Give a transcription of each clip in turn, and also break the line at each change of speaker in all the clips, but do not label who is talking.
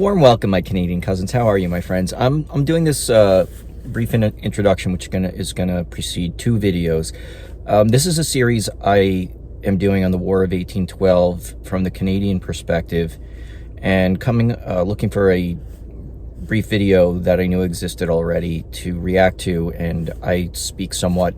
warm welcome, my Canadian cousins. How are you, my friends? I'm doing this brief introduction, which is gonna precede two videos. This is a series I am doing on the War of 1812 from the Canadian perspective, and looking for a brief video that I knew existed already to react to, and I speak somewhat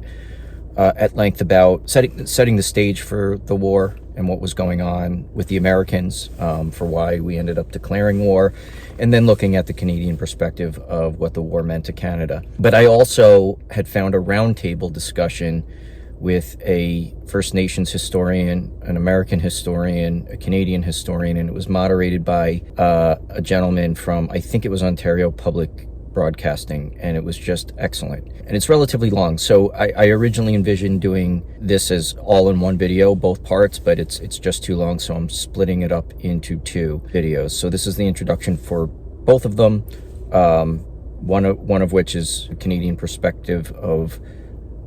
at length about setting the stage for the war and what was going on with the Americans, for why we ended up declaring war, and then looking at the Canadian perspective of what the war meant to Canada. But I also had found a roundtable discussion with a First Nations historian, an American historian, a Canadian historian, and it was moderated by a gentleman from, I think it was Ontario Public Broadcasting, and it was just excellent. And it's relatively long, so I originally envisioned doing this as all in one video, both parts, but it's just too long, so I'm splitting it up into two videos. So this is the introduction for both of them, one of which is a Canadian perspective of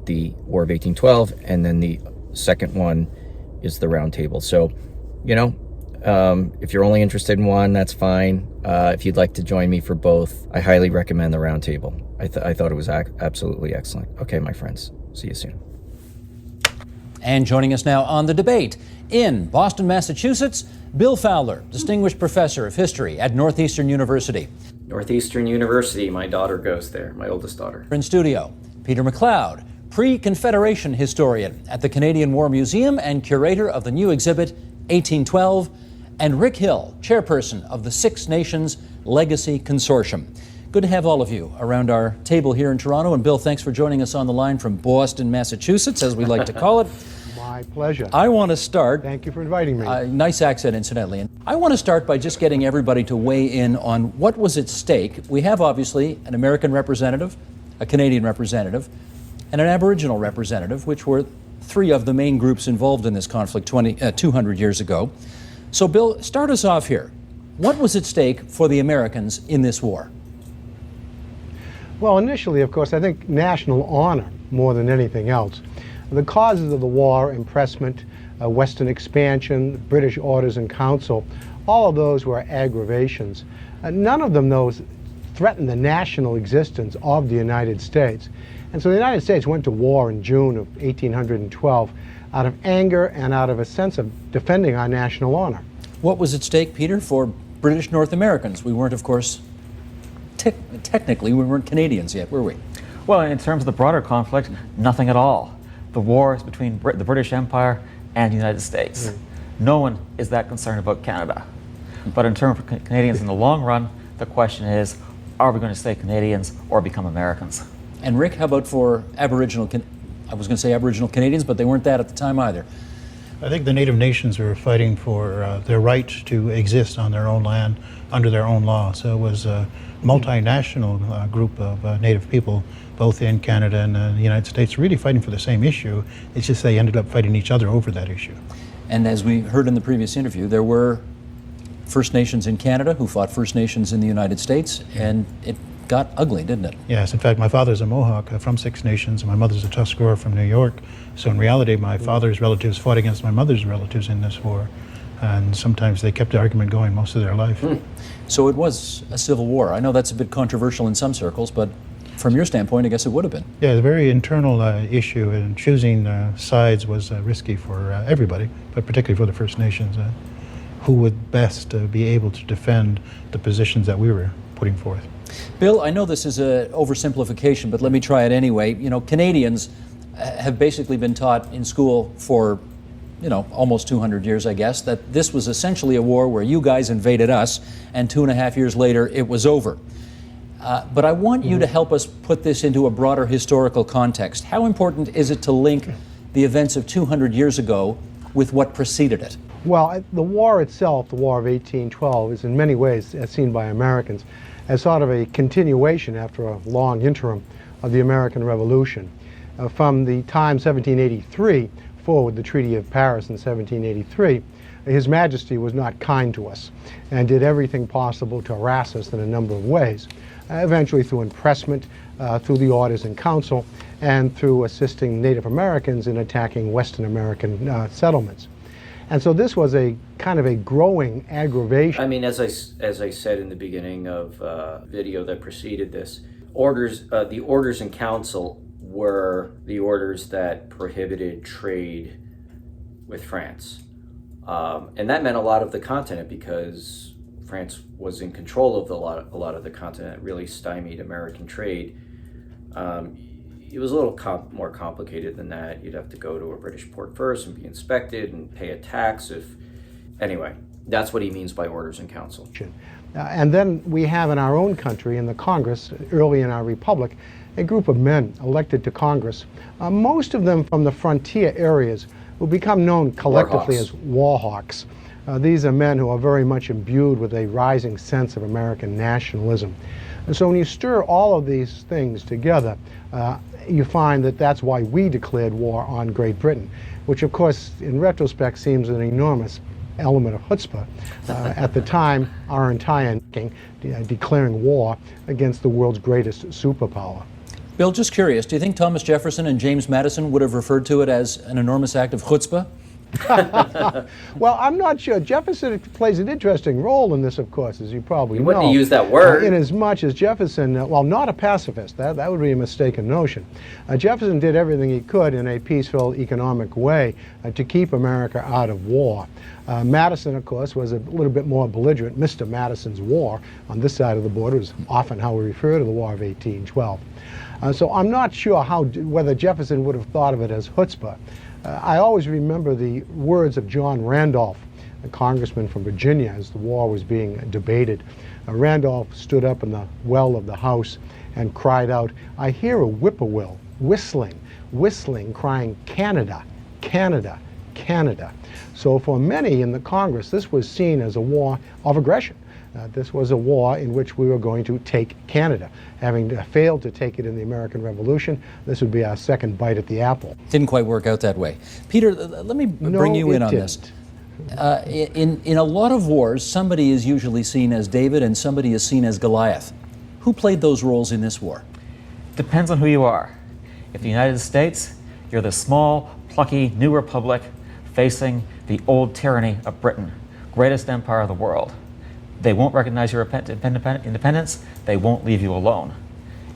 the War of 1812, and then the second one is the roundtable. So, if you're only interested in one, that's fine. If you'd like to join me for both, I highly recommend the roundtable. I thought it was absolutely excellent. Okay, my friends, see you soon.
And joining us now on the debate in Boston, Massachusetts, Bill Fowler, Distinguished Professor of History at Northeastern University.
Northeastern University, my daughter goes there, my oldest daughter.
In studio, Peter McLeod, pre-Confederation historian at the Canadian War Museum and curator of the new exhibit 1812, and Rick Hill, chairperson of the Six Nations Legacy Consortium. Good to have all of you around our table here in Toronto. And Bill, thanks for joining us on the line from Boston, Massachusetts, as we like to call it.
My pleasure.
I want to start...
Thank you for inviting me.
Nice accent, incidentally. And I want to start by just getting everybody to weigh in on what was at stake. We have, obviously, an American representative, a Canadian representative, and an Aboriginal representative, which were three of the main groups involved in this conflict 200 years ago. So, Bill, start us off here. What was at stake for the Americans in this war?
Well, initially, of course, I think national honor more than anything else. The causes of the war, impressment, Western expansion, British orders in council, all of those were aggravations. None of them, though, threatened the national existence of the United States. And so the United States went to war in June of 1812 out of anger and out of a sense of defending our national honor.
What was at stake, Peter, for British North Americans? We weren't, of course, technically, we weren't Canadians yet, were we?
Well, in terms of the broader conflict, nothing at all. The war is between the British Empire and the United States. No one is that concerned about Canada. But in terms of Canadians in the long run, the question is, are we going to stay Canadians or become Americans?
And Rick, how about for Aboriginal, I was going to say Aboriginal Canadians, but they weren't that at the time either.
I think the Native nations were fighting for their right to exist on their own land under their own law. So it was a multinational group of Native people, both in Canada and the United States, really fighting for the same issue. It's just they ended up fighting each other over that issue.
And as we heard in the previous interview, there were First Nations in Canada who fought First Nations in the United States, and it got ugly, didn't it?
Yes, in fact, my father's a Mohawk from Six Nations, and my mother's a Tuscarora from New York. So in reality, my father's relatives fought against my mother's relatives in this war, and sometimes they kept the argument going most of their life.
So it was a civil war. I know that's a bit controversial in some circles, but from your standpoint, I guess it would have been.
Yeah, it's a very internal issue, and choosing sides was risky for everybody, but particularly for the First Nations, who would best be able to defend the positions that we were putting forth.
Bill, I know this is an oversimplification, but let me try it anyway. Canadians have basically been taught in school for, almost 200 years, I guess, that this was essentially a war where you guys invaded us, and 2.5 years later, it was over. But I want you to help us put this into a broader historical context. How important is it to link the events of 200 years ago with what preceded it?
Well, the war itself, the War of 1812, is in many ways, as seen by Americans, as sort of a continuation after a long interim of the American Revolution. From the time 1783 forward, the Treaty of Paris in 1783, His Majesty was not kind to us and did everything possible to harass us in a number of ways, eventually through impressment, through the orders in council, and through assisting Native Americans in attacking Western American settlements. And so this was a kind of a growing aggravation.
I mean, as I said in the beginning of video that preceded this, the orders in council were the orders that prohibited trade with France. And that meant a lot of the continent, because France was in control of a lot of the continent. It really stymied American trade. It was a little more complicated than that. You'd have to go to a British port first and be inspected and pay a tax. Anyway, that's what he means by orders in council.
And then we have in our own country, in the Congress, early in our republic, a group of men elected to Congress, most of them from the frontier areas, who become known collectively as war hawks. These are men who are very much imbued with a rising sense of American nationalism. And so when you stir all of these things together, you find that that's why we declared war on Great Britain, which of course in retrospect seems an enormous element of chutzpah. At the time, our entire declaring war against the world's greatest superpower.
Bill, just curious, do you think Thomas Jefferson and James Madison would have referred to it as an enormous act of chutzpah?
Well, I'm not sure. Jefferson plays an interesting role in this, of course, as you probably know.
You wouldn't use that word.
In as much as Jefferson, well, not a pacifist. That would be a mistaken notion. Jefferson did everything he could in a peaceful, economic way to keep America out of war. Madison, of course, was a little bit more belligerent. Mr. Madison's War on this side of the border is often how we refer to the War of 1812. So I'm not sure whether Jefferson would have thought of it as chutzpah. I always remember the words of John Randolph, a congressman from Virginia, as the war was being debated. Randolph stood up in the well of the House and cried out, "I hear a whippoorwill whistling, crying, 'Canada, Canada, Canada.'" So for many in the Congress, this was seen as a war of aggression. This was a war in which we were going to take Canada. Having failed to take it in the American Revolution, this would be our second bite at the apple.
Didn't quite work out that way. Peter, let me bring you in on this. In a lot of wars, somebody is usually seen as David and somebody is seen as Goliath. Who played those roles in this war?
Depends on who you are. If the United States, you're the small, plucky new republic facing the old tyranny of Britain, greatest empire of the world. They won't recognize your independence. They won't leave you alone.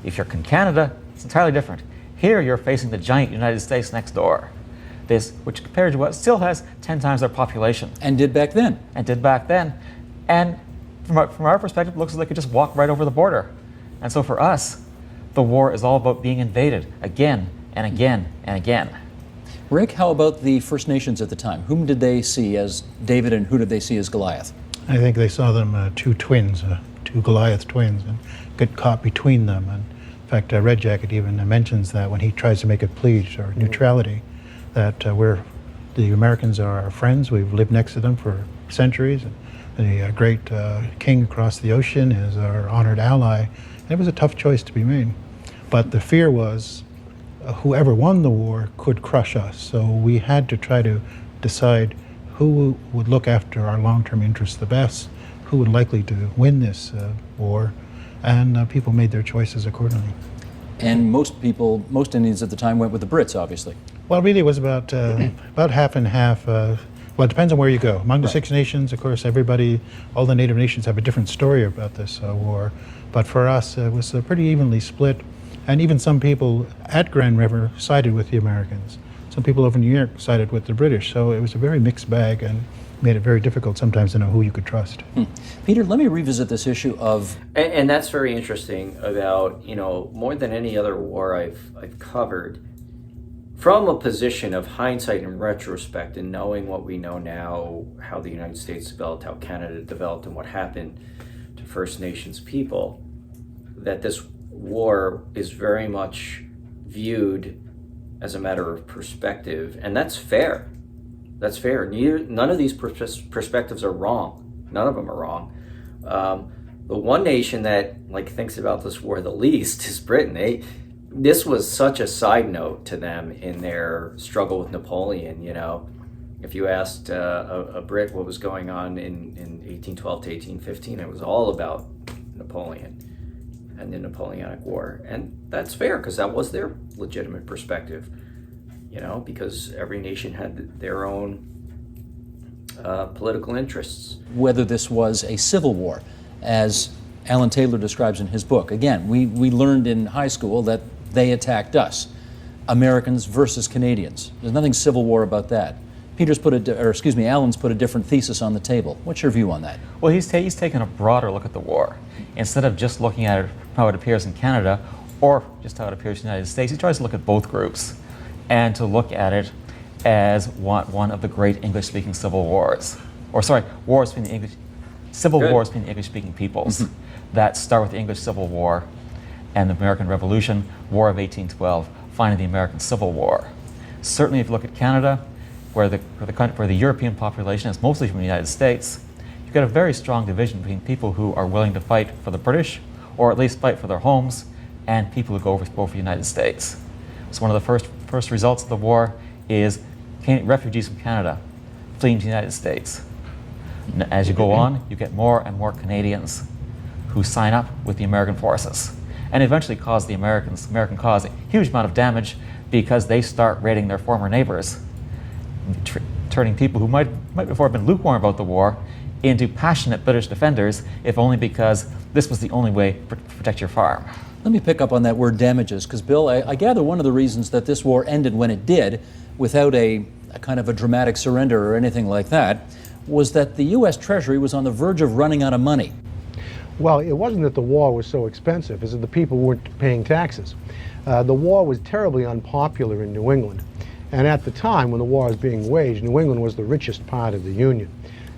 If you're in Canada, it's entirely different. Here, you're facing the giant United States next door. This, which compared to what, still has 10 times their population.
And did back then.
And from our perspective, it looks like it just walked right over the border. And so for us, the war is all about being invaded again and again and again.
Rick, how about the First Nations at the time? Whom did they see as David and who did they see as Goliath?
I think they saw them two twins, two Goliath twins, and get caught between them. And in fact, Red Jacket even mentions that when he tries to make a plea for neutrality, that the Americans are our friends. We've lived next to them for centuries. And the great king across the ocean is our honored ally. And it was a tough choice to be made. But the fear was whoever won the war could crush us. So we had to try to decide who would look after our long-term interests the best, who would likely to win this war, and people made their choices accordingly.
And most Indians at the time went with the Brits, obviously.
Well, really it was about half and half. Well, it depends on where you go. Among the Six Nations, of course, all the Native nations have a different story about this war. But for us, it was pretty evenly split. And even some people at Grand River sided with the Americans. Some people over in New York sided with the British, so it was a very mixed bag and made it very difficult sometimes to know who you could trust.
Peter, let me revisit this issue of...
And that's very interesting about, more than any other war I've covered, from a position of hindsight and retrospect and knowing what we know now, how the United States developed, how Canada developed, and what happened to First Nations people, that this war is very much viewed as a matter of perspective, and that's fair. That's fair. None of these perspectives are wrong. None of them are wrong. The one nation that thinks about this war the least is Britain. This was such a side note to them in their struggle with Napoleon. If you asked a Brit what was going on in 1812 to 1815, it was all about Napoleon and the Napoleonic War. And that's fair, because that was their legitimate perspective, because every nation had their own political interests.
Whether this was a civil war, as Alan Taylor describes in his book. Again, we learned in high school that they attacked us, Americans versus Canadians. There's nothing Civil War about that. Alan's put a different thesis on the table. What's your view on that?
Well, he's taken a broader look at the war. Instead of just looking at it how it appears in Canada or just how it appears in the United States, he tries to look at both groups and to look at it as one of the great English-speaking civil wars. Or sorry, wars between the English, civil wars between the English-speaking peoples that start with the English Civil War and the American Revolution, War of 1812, finally the American Civil War. Certainly if you look at Canada, where the European population is mostly from the United States, you've got a very strong division between people who are willing to fight for the British, or at least fight for their homes, and people who go for the United States. So one of the first results of the war is refugees from Canada fleeing to the United States. And as you go on, you get more and more Canadians who sign up with the American forces, and eventually cause the American cause a huge amount of damage because they start raiding their former neighbors, turning people who might before have been lukewarm about the war into passionate British defenders, if only because this was the only way to protect your farm.
Let me pick up on that word damages, because Bill, I gather one of the reasons that this war ended when it did, without a kind of a dramatic surrender or anything like that, was that the U.S. Treasury was on the verge of running out of money.
Well, it wasn't that the war was so expensive, it's that the people weren't paying taxes. The war was terribly unpopular in New England. And at the time when the war was being waged, New England was the richest part of the Union.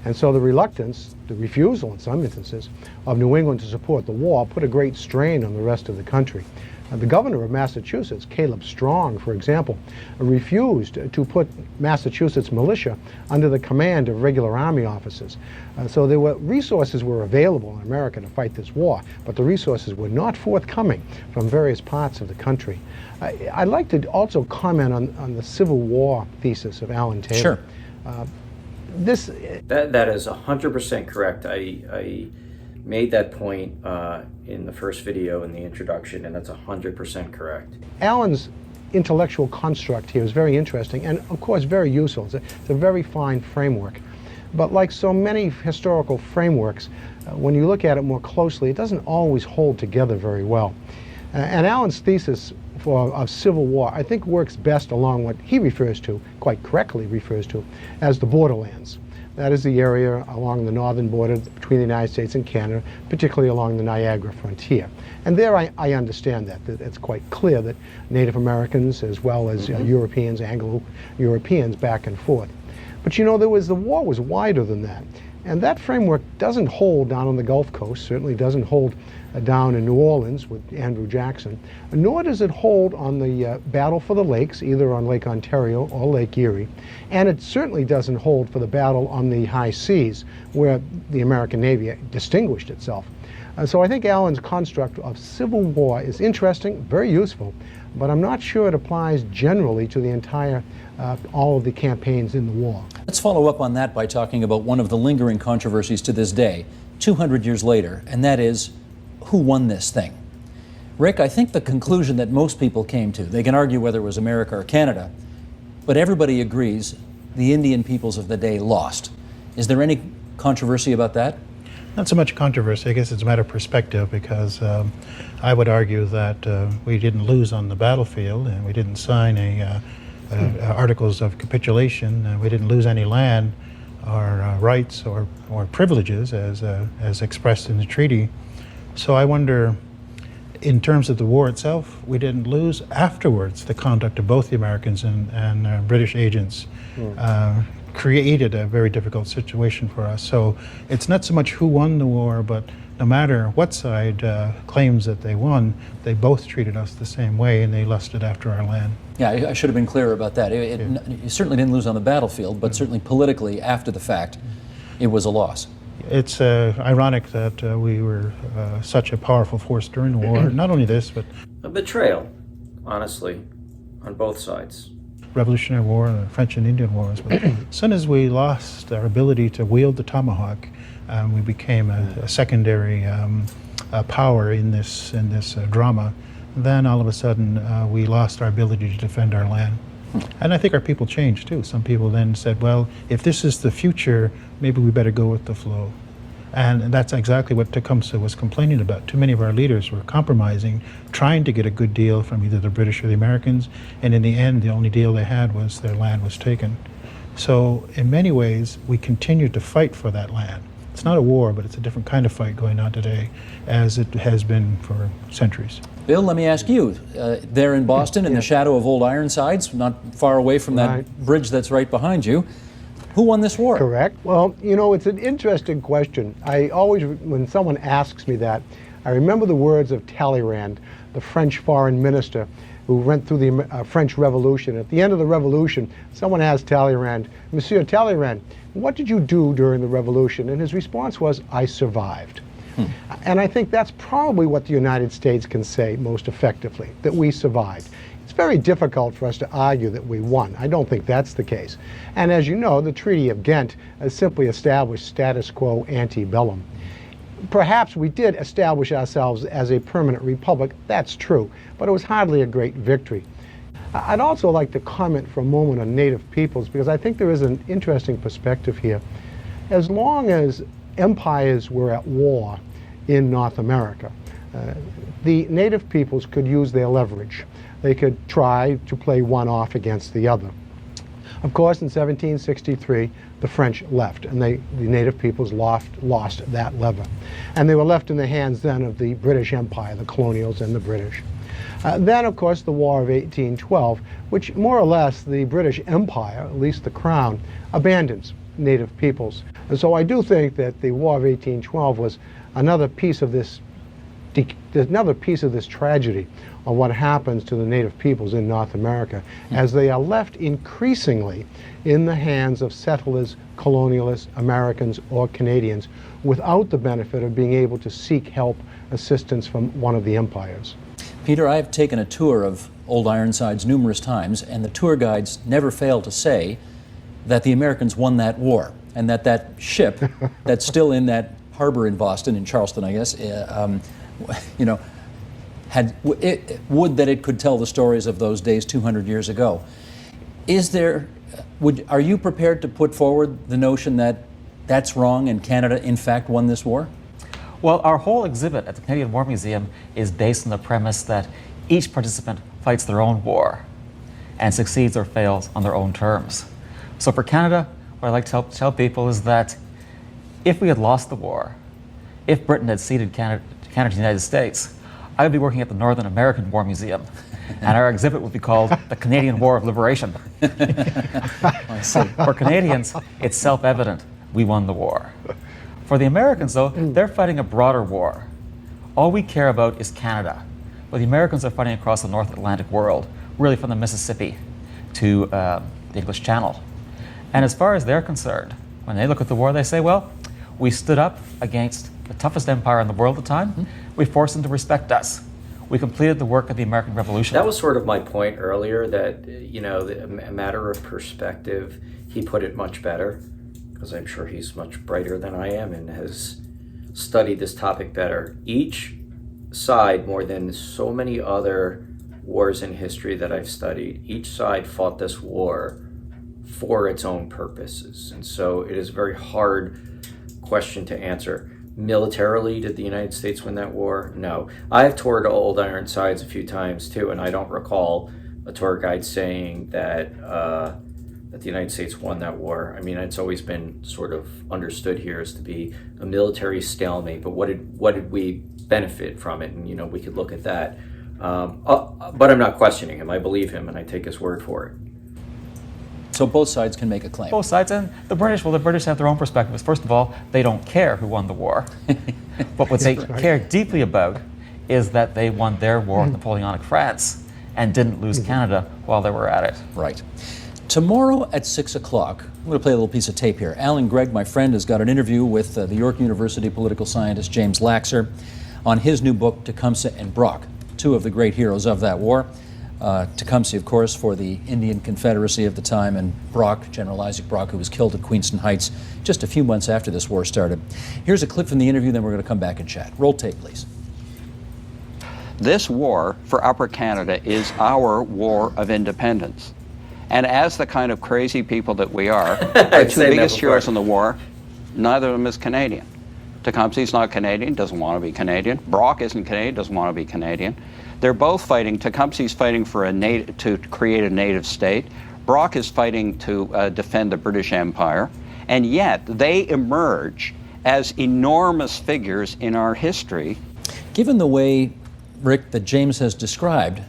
And so the reluctance, the refusal in some instances, of New England to support the war put a great strain on the rest of the country. The governor of Massachusetts, Caleb Strong, for example, refused to put Massachusetts militia under the command of regular army officers. So resources were available in America to fight this war, but the resources were not forthcoming from various parts of the country. I'd like to also comment on the Civil War thesis of Alan Taylor.
Sure.
That is 100% correct. I made that point in the first video in the introduction, and that's 100% correct.
Alan's intellectual construct here is very interesting and, of course, very useful. It's a very fine framework. But like so many historical frameworks, when you look at it more closely, it doesn't always hold together very well. And Alan's thesis of Civil War, I think, works best along what he refers to, quite correctly refers to, as the borderlands. That is the area along the northern border between the United States and Canada, particularly along the Niagara frontier. And there I understand that it's quite clear that Native Americans, as well as Europeans, Anglo-Europeans, back and forth. But you know, the war was wider than that. And that framework doesn't hold down on the Gulf Coast, certainly doesn't hold down in New Orleans with Andrew Jackson, nor does it hold on the battle for the lakes, either on Lake Ontario or Lake Erie, and it certainly doesn't hold for the battle on the high seas, where the American Navy distinguished itself. So I think Alan's construct of Civil War is interesting, very useful, but I'm not sure it applies generally to the entire, all of the campaigns in the war.
Let's follow up on that by talking about one of the lingering controversies to this day, 200 years later, and that is, who won this thing? Rick, I think the conclusion that most people came to, they can argue whether it was America or Canada, but everybody agrees the Indian peoples of the day lost. Is there any controversy about that?
Not so much controversy, I guess it's a matter of perspective, because I would argue that we didn't lose on the battlefield, and we didn't sign articles of capitulation, and we didn't lose any land or rights or privileges as expressed in the treaty. So I wonder, in terms of the war itself, we didn't lose. Afterwards, the conduct of both the Americans and British agents created a very difficult situation for us. So it's not so much who won the war, but no matter what side claims that they won, they both treated us the same way, and they lusted after our land.
Yeah, I should have been clear about that. You certainly didn't lose on the battlefield, but certainly politically, after the fact, it was a loss.
It's ironic that we were such a powerful force during the war. Not only this, but
A betrayal, honestly, on both sides.
Revolutionary War, the French and Indian Wars. But as soon as we lost our ability to wield the tomahawk, we became a secondary power in this drama. Then all of a sudden, we lost our ability to defend our land. And I think our people changed too. Some people then said, well, if this is the future, maybe we better go with the flow. And that's exactly what Tecumseh was complaining about. Too many of our leaders were compromising, trying to get a good deal from either the British or the Americans, and in the end, the only deal they had was their land was taken. So in many ways, we continued to fight for that land. It's not a war, but it's a different kind of fight going on today, as it has been for centuries.
Bill, let me ask you, there in Boston, in the shadow of old Ironsides, not far away from that bridge that's right behind you, who won this war?
Correct. Well, you know, it's an interesting question. I always, when someone asks me that, I remember the words of Talleyrand, the French foreign minister who went through the French Revolution. At the end of the Revolution, someone asked Talleyrand, Monsieur Talleyrand, what did you do during the Revolution? And his response was, I survived. And I think that's probably what the United States can say most effectively, that we survived. It's very difficult for us to argue that we won. I don't think that's the case. And as you know, the Treaty of Ghent has simply established status quo ante bellum. Perhaps we did establish ourselves as a permanent republic, that's true, but it was hardly a great victory. I'd also like to comment for a moment on Native peoples, because I think there is an interesting perspective here. As long as empires were at war in North America, the Native peoples could use their leverage. They could try to play one off against the other. Of course, in 1763, the French left, and the Native peoples lost that lever. And they were left in the hands then of the British Empire, the colonials and the British. Then, of course, the War of 1812, which more or less the British Empire, at least the Crown, abandons Native peoples. And so I do think that the War of 1812 was another piece of this tragedy of what happens to the Native peoples in North America as they are left increasingly in the hands of settlers, colonialists, Americans, or Canadians without the benefit of being able to seek help, assistance from one of the empires.
Peter, I've taken a tour of Old Ironsides numerous times, and the tour guides never fail to say that the Americans won that war, and that ship that's still in that harbor in Boston, in Charleston, I guess, you know, would that it could tell the stories of those days 200 years ago. Are you prepared to put forward the notion that that's wrong and Canada in fact won this war?
Well, our whole exhibit at the Canadian War Museum is based on the premise that each participant fights their own war and succeeds or fails on their own terms. So for Canada, what I like to tell people is that if we had lost the war, if Britain had ceded Canada to the United States, I would be working at the Northern American War Museum, and our exhibit would be called The Canadian War of Liberation.
I see.
For Canadians, it's self-evident we won the war. For the Americans, though, they're fighting a broader war. All we care about is Canada, but the Americans are fighting across the North Atlantic world, really from the Mississippi to the English Channel. And as far as they're concerned, when they look at the war, they say, well, we stood up against the toughest empire in the world at the time. We forced them to respect us. We completed the work of the American Revolution.
That was sort of my point earlier, that, you know, a matter of perspective, he put it much better, because I'm sure he's much brighter than I am and has studied this topic better. Each side, more than so many other wars in history that I've studied, each side fought this war for its own purposes. And so it is a very hard question to answer. Militarily, did the United States win that war? No. I've toured Old Ironsides a few times too, and I don't recall a tour guide saying that the United States won that war. I mean, it's always been sort of understood here as to be a military stalemate, but what did we benefit from it? And, you know, we could look at that. But I'm not questioning him. I believe him, and I take his word for it.
So both sides can make a claim.
Both sides, and the British have their own perspectives. First of all, they don't care who won the war. But what they care deeply about is that they won their war with Napoleonic France and didn't lose Canada while they were at it.
Right. Tomorrow at 6 o'clock, I'm going to play a little piece of tape here. Alan Gregg, my friend, has got an interview with the York University political scientist James Laxer on his new book, Tecumseh and Brock, two of the great heroes of that war. Tecumseh, of course, for the Indian Confederacy of the time, and Brock, General Isaac Brock, who was killed at Queenston Heights just a few months after this war started. Here's a clip from the interview, then we're going to come back and chat. Roll tape, please.
This war for Upper Canada is our war of independence. And as the kind of crazy people that we are, our two biggest heroes in the war, neither of them is Canadian. Tecumseh's not Canadian, doesn't want to be Canadian. Brock isn't Canadian, doesn't want to be Canadian. They're both fighting. Tecumseh's fighting for to create a native state. Brock is fighting to defend the British Empire. And yet they emerge as enormous figures in our history.
Given the way, Rick, that James has described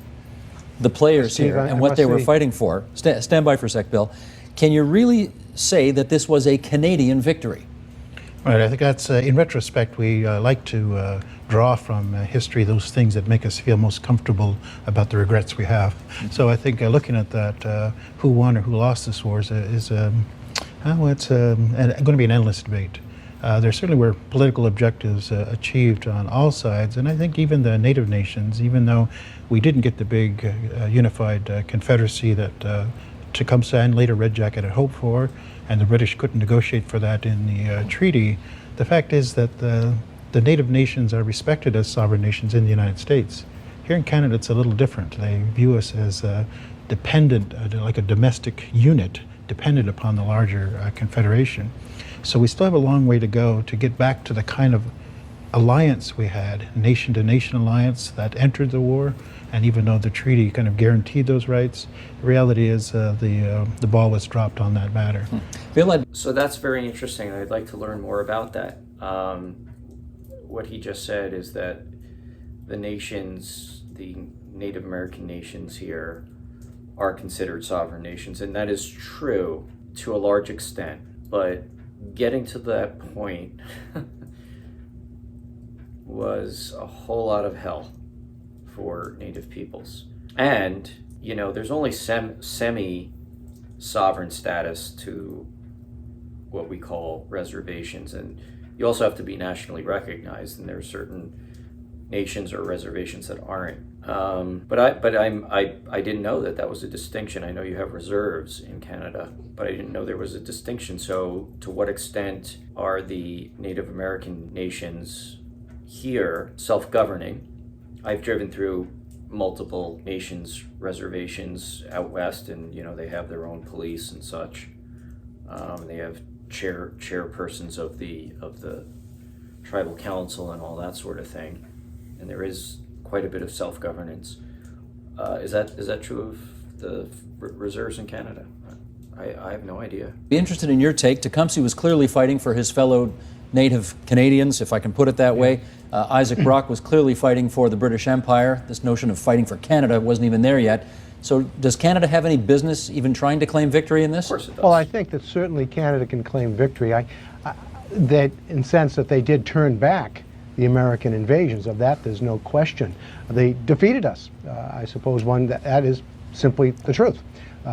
the players
Steve,
here
I
and what they were
say-
fighting for, stand by for a sec, Bill, can you really say that this was a Canadian victory?
Right, I think that's, in retrospect, we like to draw from history those things that make us feel most comfortable about the regrets we have. So I think looking at that, who won or who lost this war is going to be an endless debate. There certainly were political objectives achieved on all sides, and I think even the native nations, even though we didn't get the big unified confederacy that Tecumseh and later Red Jacket had hoped for, and the British couldn't negotiate for that in the treaty, the fact is that the native nations are respected as sovereign nations in the United States. Here in Canada, it's a little different. They view us as dependent, like a domestic unit, dependent upon the larger confederation. So we still have a long way to go to get back to the kind of alliance we had, nation-to-nation alliance that entered the war. And even though the treaty kind of guaranteed those rights, the reality is the ball was dropped on that matter.
Bill,
So that's very interesting. I'd like to learn more about that. What he just said is that the nations, the Native American nations here, are considered sovereign nations, and that is true to a large extent. But getting to that point was a whole lot of hell for Native peoples. And, you know, there's only semi-sovereign status to what we call reservations, and you also have to be nationally recognized, and there are certain nations or reservations that aren't. But I didn't know that was a distinction. I know you have reserves in Canada, but I didn't know there was a distinction. So to what extent are the Native American nations here self-governing? I've driven through multiple nations reservations out west, and you know they have their own police and such. They have chairpersons of the tribal council and all that sort of thing, and there is quite a bit of self-governance. Is that true of the reserves in Canada? I have no idea.
be interested in your take. Tecumseh was clearly fighting for his fellow Native Canadians, if I can put it that way. Isaac Brock was clearly fighting for the British Empire. This notion of fighting for Canada wasn't even there yet. So does Canada have any business even trying to claim victory in this?
Of course it does.
Well, I think that certainly Canada can claim victory. That in the sense that they did turn back the American invasions. Of that, there's no question. They defeated us. I suppose that is simply the truth.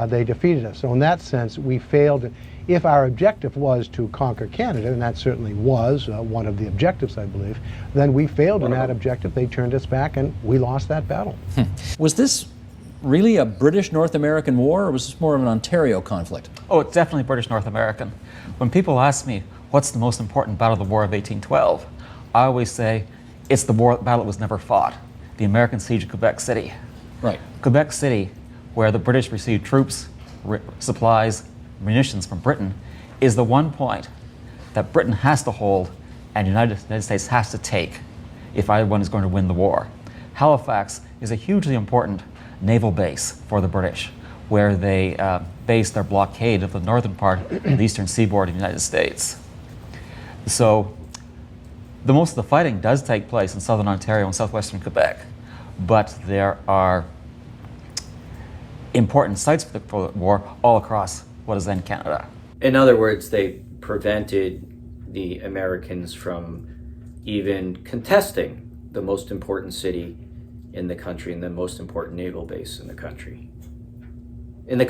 They defeated us. So in that sense, we failed. If our objective was to conquer Canada, and that certainly was one of the objectives, I believe, then we failed in that objective. They turned us back, and we lost that battle.
Was this really a British North American war, or was this more of an Ontario conflict?
Oh, it's definitely British North American. When people ask me, what's the most important battle of the War of 1812? I always say, it's the battle that was never fought, the American siege of Quebec City.
Right.
Quebec City, where the British received troops, supplies, munitions from Britain, is the one point that Britain has to hold and the United States has to take if either one is going to win the war. Halifax is a hugely important naval base for the British, where they base their blockade of the northern part of the eastern seaboard of the United States. So the most of the fighting does take place in southern Ontario and southwestern Quebec, but there are important sites for the war all across what is then Canada.
In other words, they prevented the Americans from even contesting the most important city in the country and the most important naval base in the country. In the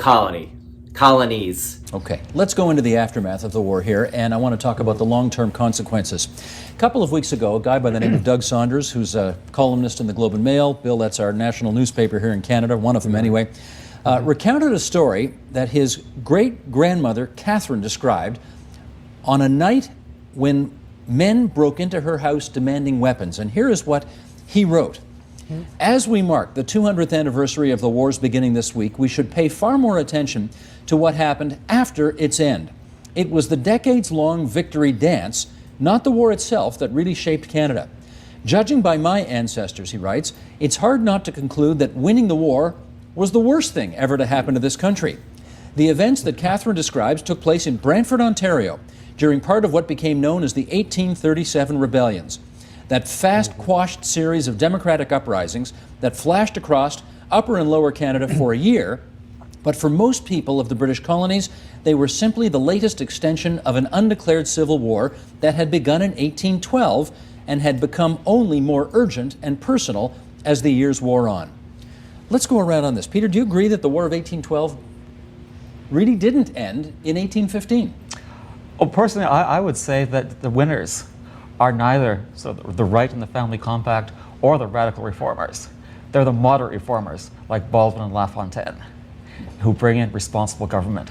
colonies.
Okay, let's go into the aftermath of the war here, and I want to talk about the long-term consequences. A couple of weeks ago, a guy by the name of Doug Saunders, who's a columnist in the Globe and Mail, Bill, that's our national newspaper here in Canada, one of them anyway, recounted a story that his great-grandmother, Catherine, described on a night when men broke into her house demanding weapons. And here is what he wrote. As we mark the 200th anniversary of the war's beginning this week, we should pay far more attention to what happened after its end. It was the decades-long victory dance, not the war itself, that really shaped Canada. Judging by my ancestors, he writes, it's hard not to conclude that winning the war was the worst thing ever to happen to this country. The events that Catherine describes took place in Brantford, Ontario, during part of what became known as the 1837 rebellions. That fast-quashed series of democratic uprisings that flashed across Upper and Lower Canada for a year, but for most people of the British colonies, they were simply the latest extension of an undeclared civil war that had begun in 1812 and had become only more urgent and personal as the years wore on. Let's go around on this. Peter, do you agree that the War of 1812 really didn't end in 1815?
Well, personally, I would say that the winners are neither the right and the family compact or the radical reformers. They're the moderate reformers like Baldwin and LaFontaine who bring in responsible government.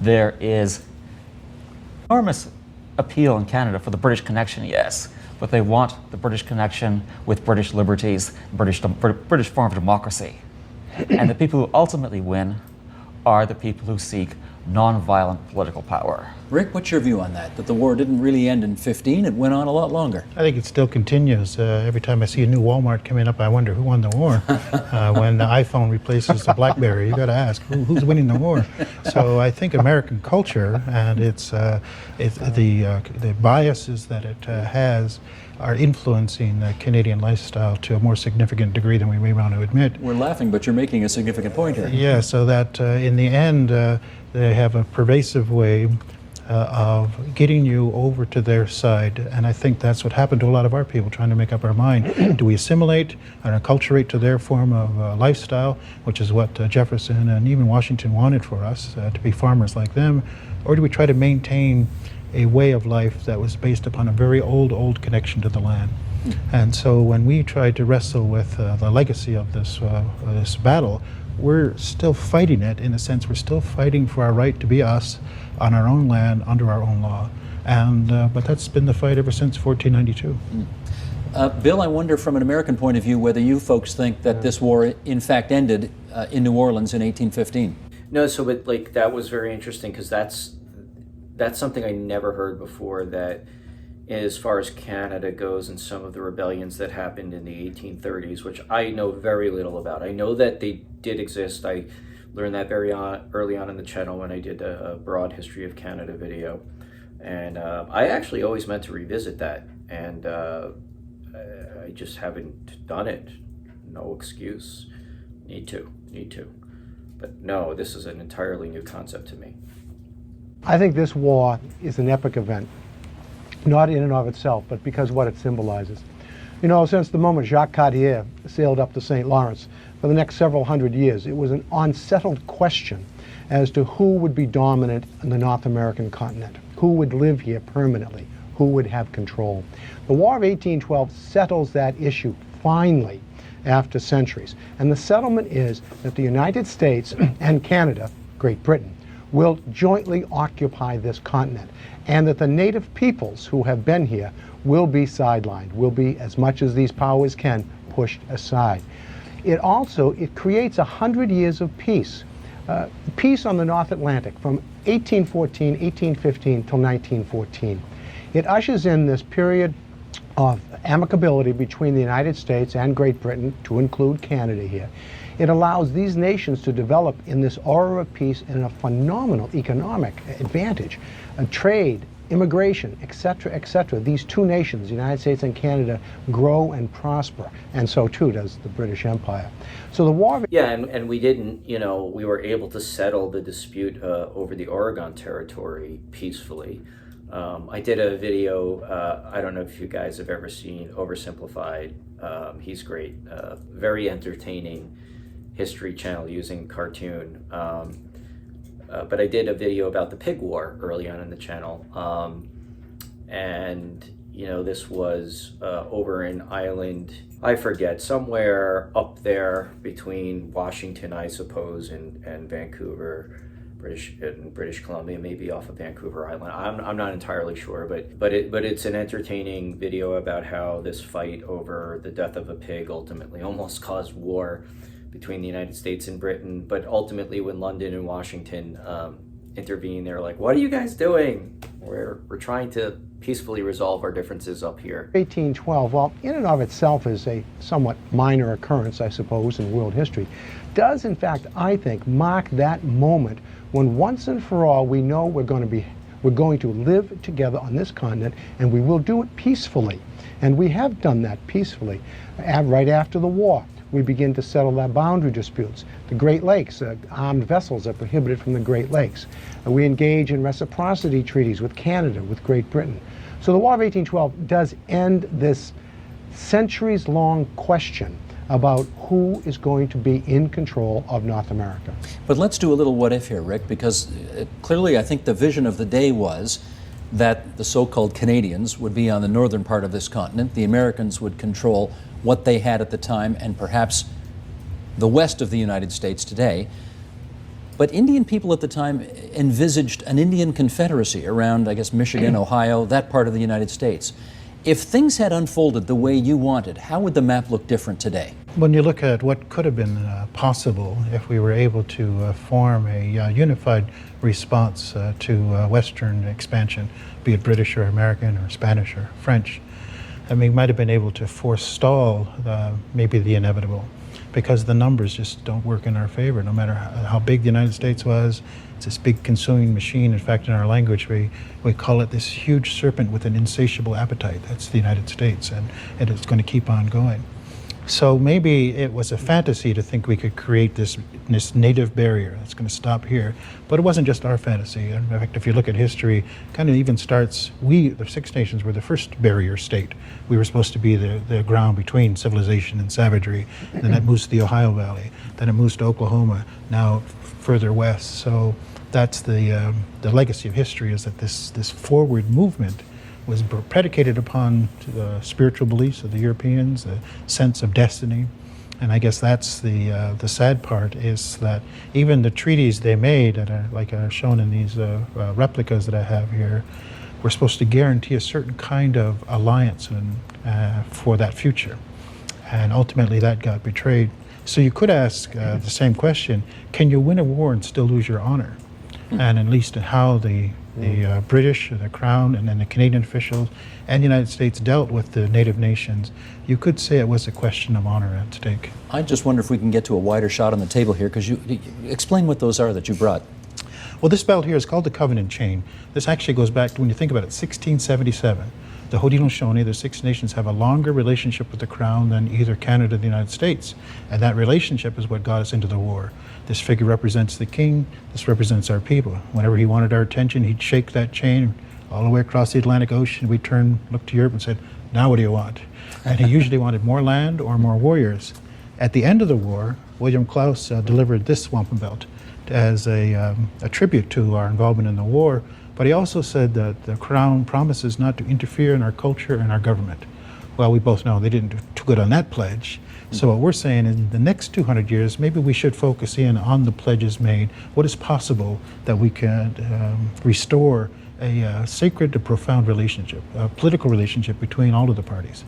There is enormous appeal in Canada for the British connection, yes, but they want the British connection with British liberties, British form of democracy. And the people who ultimately win are the people who seek non-violent political power.
Rick, what's your view on that? That the war didn't really end in 15, it went on a lot longer.
I think it still continues. Every time I see a new Walmart coming up, I wonder who won the war. When the iPhone replaces the BlackBerry, you got to ask who's winning the war. So I think American culture and the biases that it has are influencing the Canadian lifestyle to a more significant degree than we may want to admit.
We're laughing, but you're making a significant point here.
Yeah, so that in the end, they have a pervasive way of getting you over to their side. And I think that's what happened to a lot of our people trying to make up our mind. Do we assimilate and acculturate to their form of lifestyle, which is what Jefferson and even Washington wanted for us, to be farmers like them? Or do we try to maintain a way of life that was based upon a very old connection to the land? And so when we tried to wrestle with the legacy of this battle, we're still fighting it. In a sense, we're still fighting for our right to be us on our own land under our own law. And but that's been the fight ever since 1492.
Bill, I wonder from an American point of view whether you folks think that this war in fact ended in New Orleans in 1815.
No, so but like that was very interesting because that's something I never heard before, that as far as Canada goes and some of the rebellions that happened in the 1830s, which I know very little about. I know that they did exist. I learned that early on in the channel when I did a broad history of Canada video. And I actually always meant to revisit that. And I just haven't done it. No excuse. Need to. But no, this is an entirely new concept to me.
I think this war is an epic event, not in and of itself, but because of what it symbolizes. You know, since the moment Jacques Cartier sailed up the St. Lawrence, for the next several hundred years, it was an unsettled question as to who would be dominant in the North American continent, who would live here permanently, who would have control. The War of 1812 settles that issue finally after centuries. And the settlement is that the United States and Canada, Great Britain, will jointly occupy this continent, and that the native peoples who have been here will be sidelined, will be, as much as these powers can, pushed aside. It creates 100 years of peace. Peace on the North Atlantic from 1814, 1815 till 1914. It ushers in this period of amicability between the United States and Great Britain, to include Canada here. It allows these nations to develop in this aura of peace and a phenomenal economic advantage, trade, immigration, etc., etc. These two nations, the United States and Canada, grow and prosper, and so too does the British Empire. So the war...
Yeah, and we didn't, we were able to settle the dispute over the Oregon Territory peacefully. I did a video, I don't know if you guys have ever seen Oversimplified. He's great, very entertaining history channel using cartoon. But I did a video about the Pig War early on in the channel. And, this was over in Island, I forget, somewhere up there between Washington, I suppose, and Vancouver. British Columbia, maybe off of Vancouver Island. I'm not entirely sure, but it's an entertaining video about how this fight over the death of a pig ultimately almost caused war between the United States and Britain. But ultimately, when London and Washington intervene, they're like, "What are you guys doing? We're trying to peacefully resolve our differences up here."
1812, well, in and of itself is a somewhat minor occurrence, I suppose, in world history, does in fact, I think, mark that moment when once and for all we know we're going to live together on this continent, and we will do it peacefully. And we have done that peacefully. Right after the war, we begin to settle our boundary disputes. The Great Lakes, armed vessels are prohibited from the Great Lakes. We engage in reciprocity treaties with Canada, with Great Britain. So the War of 1812 does end this centuries-long question about who is going to be in control of North America.
But let's do a little what if here, Rick, because clearly I think the vision of the day was that the so-called Canadians would be on the northern part of this continent, the Americans would control what they had at the time and perhaps the west of the United States today. But Indian people at the time envisaged an Indian confederacy around, I guess, Michigan, Ohio, that part of the United States. If things had unfolded the way you wanted, how would the map look different today?
When you look at what could have been possible if we were able to form a unified response to Western expansion, be it British or American or Spanish or French, I mean, we might have been able to forestall maybe the inevitable, because the numbers just don't work in our favor. No matter how big the United States was, it's this big consuming machine. In fact, in our language, we call it this huge serpent with an insatiable appetite. That's the United States, and it's going to keep on going. So maybe it was a fantasy to think we could create this native barrier that's going to stop here. But it wasn't just our fantasy. In fact, if you look at history, kind of even starts, the Six Nations were the first barrier state. We were supposed to be the ground between civilization and savagery. Then that moves to the Ohio Valley. Then it moves to Oklahoma, now further west. So that's the legacy of history, is that this forward movement was predicated upon the spiritual beliefs of the Europeans, the sense of destiny. And I guess that's the sad part, is that even the treaties they made, like shown in these replicas that I have here, were supposed to guarantee a certain kind of alliance for that future. And ultimately that got betrayed. So you could ask the same question: can you win a war and still lose your honor? And at least in how the British, the Crown, and then the Canadian officials and the United States dealt with the native nations, you could say it was a question of honor at stake.
I just wonder if we can get to a wider shot on the table here, because you explain what those are that you brought.
Well, this belt here is called the Covenant Chain. This actually goes back to, when you think about it, 1677. The Haudenosaunee, the Six Nations, have a longer relationship with the Crown than either Canada or the United States. And that relationship is what got us into the war. This figure represents the king, this represents our people. Whenever he wanted our attention, he'd shake that chain all the way across the Atlantic Ocean. We'd look to Europe and said, "Now what do you want?" And he usually wanted more land or more warriors. At the end of the war, William Claus delivered this wampum belt as a tribute to our involvement in the war. But he also said that the Crown promises not to interfere in our culture and our government. Well, we both know they didn't do too good on that pledge. So what we're saying is, in the next 200 years, maybe we should focus in on the pledges made. What is possible that we can restore a sacred to profound relationship, a political relationship between all of the parties?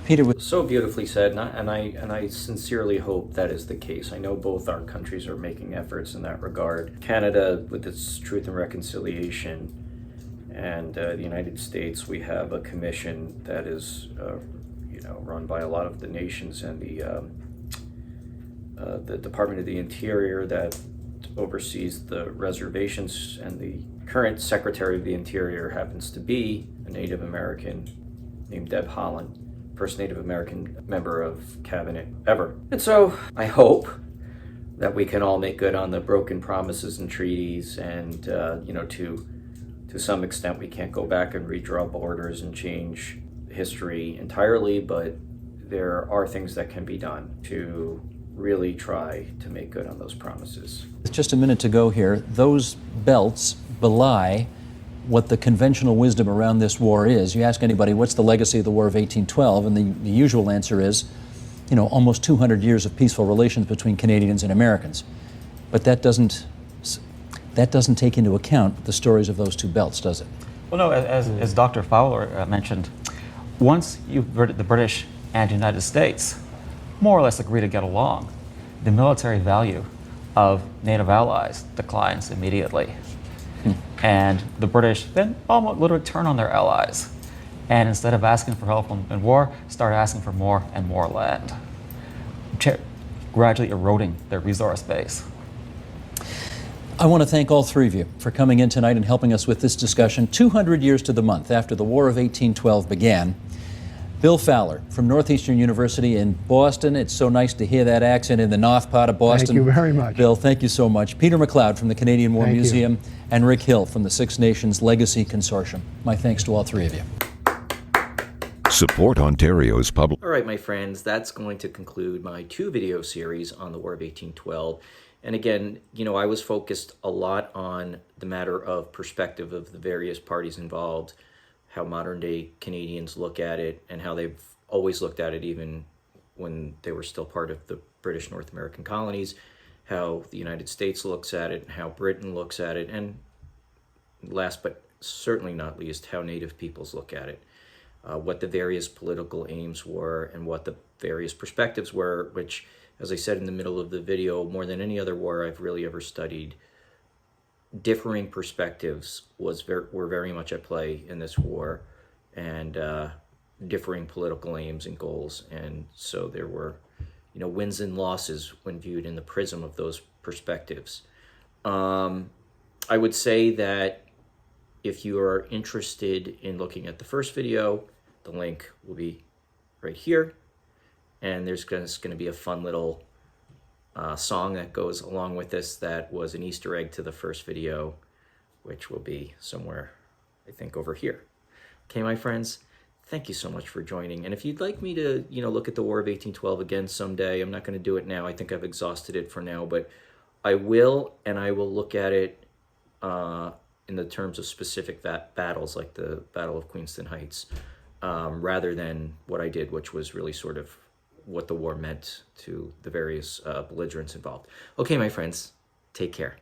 Peter,
So beautifully said, and I sincerely hope that is the case. I know both our countries are making efforts in that regard. Canada, with its Truth and Reconciliation, and the United States, we have a commission that is, run by a lot of the nations, and the Department of the Interior that oversees the reservations, and the current Secretary of the Interior happens to be a Native American named Deb Haaland, first Native American member of cabinet ever. And so I hope that we can all make good on the broken promises and treaties, and to some extent we can't go back and redraw borders and change history entirely, but there are things that can be done to really try to make good on those promises.
with just a minute to go here, those belts belie what the conventional wisdom around this war is. You ask anybody, what's the legacy of the War of 1812? And the usual answer is, almost 200 years of peaceful relations between Canadians and Americans. But that doesn't that doesn't take into account the stories of those two belts, does it?
Well, no, as Dr. Fowler mentioned, once the British and United States more or less agree to get along, the military value of native allies declines immediately. And the British then almost literally turn on their allies. And instead of asking for help in war, start asking for more and more land, gradually eroding their resource base.
I want to thank all three of you for coming in tonight and helping us with this discussion 200 years to the month after the War of 1812 began. Bill Fowler from Northeastern University in Boston. It's so nice to hear that accent in the north part of Boston.
Thank you very much.
Bill, thank you so much. Peter McLeod from the Canadian War
Thank you.
Museum, and Rick Hill from the Six Nations Legacy Consortium. My thanks to all three of you.
Support Ontario's public.
All right, my friends, that's going to conclude my 2-video series on the War of 1812. And again, you know, I was focused a lot on the matter of perspective of the various parties involved, how modern day Canadians look at it, and how they've always looked at it even when they were still part of the British North American colonies, how the United States looks at it, and how Britain looks at it, and last but certainly not least, how Native peoples look at it. What the various political aims were and what the various perspectives were, which, as I said in the middle of the video, more than any other war I've really ever studied, differing perspectives were very much at play in this war, and differing political aims and goals. And so there were, you know, wins and losses when viewed in the prism of those perspectives. I would say that if you are interested in looking at the first video, the link will be right here. And there's going to be a fun little song that goes along with this that was an Easter egg to the first video, which will be somewhere, I think, over here. Okay, my friends, thank you so much for joining. And if you'd like me to, you know, look at the War of 1812 again someday, I'm not going to do it now. I think I've exhausted it for now, but I will, and I will look at it in the terms of specific battles, like the Battle of Queenston Heights, rather than what I did, which was really sort of what the war meant to the various belligerents involved. Okay, my friends, take care.